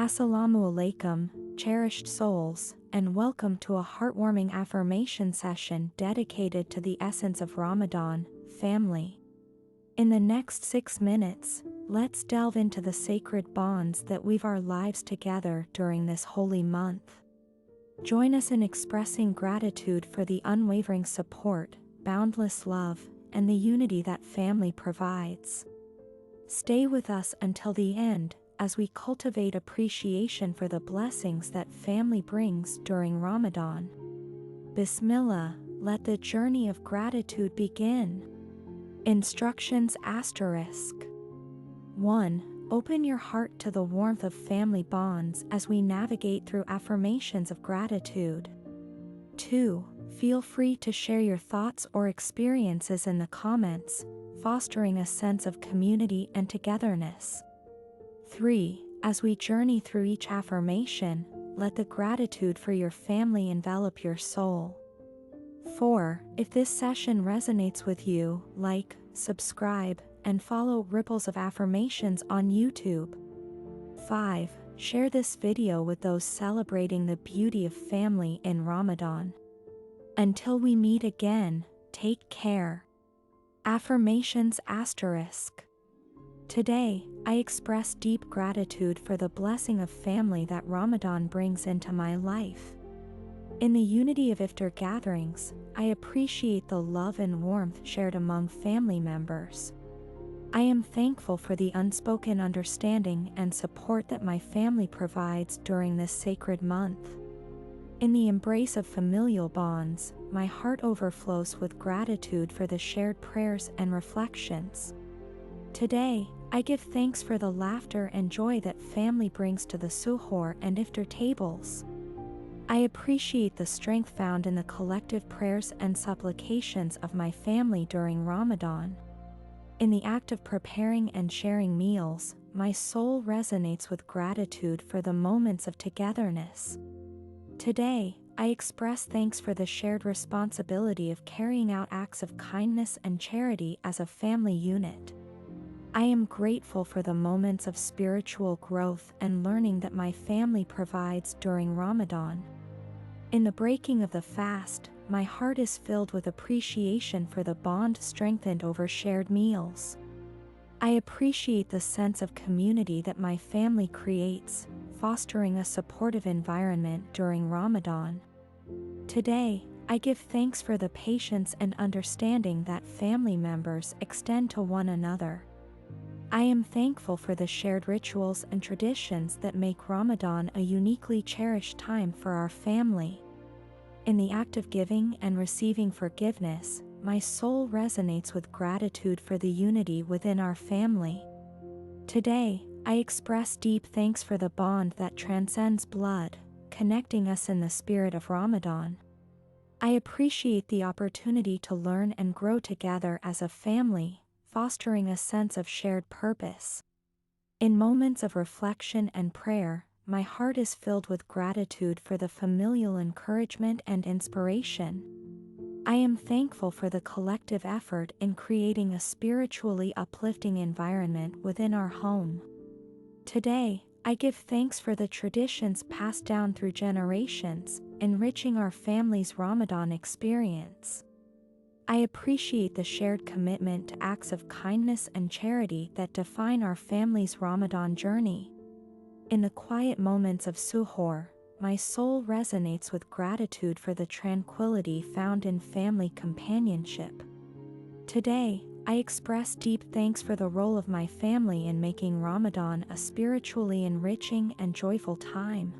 Assalamu alaikum, cherished souls, and welcome to a heartwarming affirmation session dedicated to the essence of Ramadan, family. In the next 6 minutes, let's delve into the sacred bonds that weave our lives together during this holy month. Join us in expressing gratitude for the unwavering support, boundless love, and the unity that family provides. Stay with us until the end, as we cultivate appreciation for the blessings that family brings during Ramadan. Bismillah, let the journey of gratitude begin. Instructions *. 1. Open your heart to the warmth of family bonds as we navigate through affirmations of gratitude. 2. Feel free to share your thoughts or experiences in the comments, fostering a sense of community and togetherness. 3. As we journey through each affirmation, let the gratitude for your family envelop your soul. 4. If this session resonates with you, like, subscribe, and follow Ripples of Affirmations on YouTube. 5. Share this video with those celebrating the beauty of family in Ramadan. Until we meet again, take care. Affirmations *. Today, I express deep gratitude for the blessing of family that Ramadan brings into my life. In the unity of iftar gatherings, I appreciate the love and warmth shared among family members. I am thankful for the unspoken understanding and support that my family provides during this sacred month. In the embrace of familial bonds, my heart overflows with gratitude for the shared prayers and reflections. Today, I give thanks for the laughter and joy that family brings to the suhoor and iftar tables. I appreciate the strength found in the collective prayers and supplications of my family during Ramadan. In the act of preparing and sharing meals, my soul resonates with gratitude for the moments of togetherness. Today, I express thanks for the shared responsibility of carrying out acts of kindness and charity as a family unit. I am grateful for the moments of spiritual growth and learning that my family provides during Ramadan. In the breaking of the fast, my heart is filled with appreciation for the bond strengthened over shared meals. I appreciate the sense of community that my family creates, fostering a supportive environment during Ramadan. Today, I give thanks for the patience and understanding that family members extend to one another. I am thankful for the shared rituals and traditions that make Ramadan a uniquely cherished time for our family. In the act of giving and receiving forgiveness, my soul resonates with gratitude for the unity within our family. Today, I express deep thanks for the bond that transcends blood, connecting us in the spirit of Ramadan. I appreciate the opportunity to learn and grow together as a family, fostering a sense of shared purpose. In moments of reflection and prayer, my heart is filled with gratitude for the familial encouragement and inspiration. I am thankful for the collective effort in creating a spiritually uplifting environment within our home. Today, I give thanks for the traditions passed down through generations, enriching our family's Ramadan experience. I appreciate the shared commitment to acts of kindness and charity that define our family's Ramadan journey. In the quiet moments of suhoor, my soul resonates with gratitude for the tranquility found in family companionship. Today, I express deep thanks for the role of my family in making Ramadan a spiritually enriching and joyful time.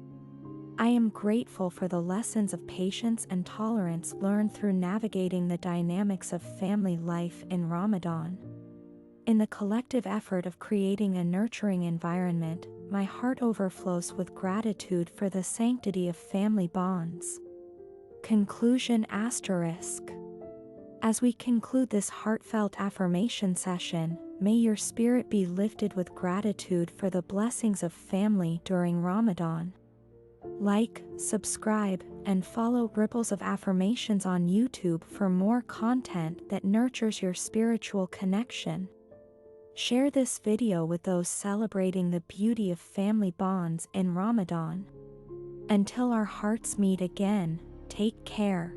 I am grateful for the lessons of patience and tolerance learned through navigating the dynamics of family life in Ramadan. In the collective effort of creating a nurturing environment, my heart overflows with gratitude for the sanctity of family bonds. Conclusion *. As we conclude this heartfelt affirmation session, may your spirit be lifted with gratitude for the blessings of family during Ramadan. Like, subscribe, and follow Ripples of Affirmations on YouTube for more content that nurtures your spiritual connection. Share this video with those celebrating the beauty of family bonds in Ramadan. Until our hearts meet again, take care.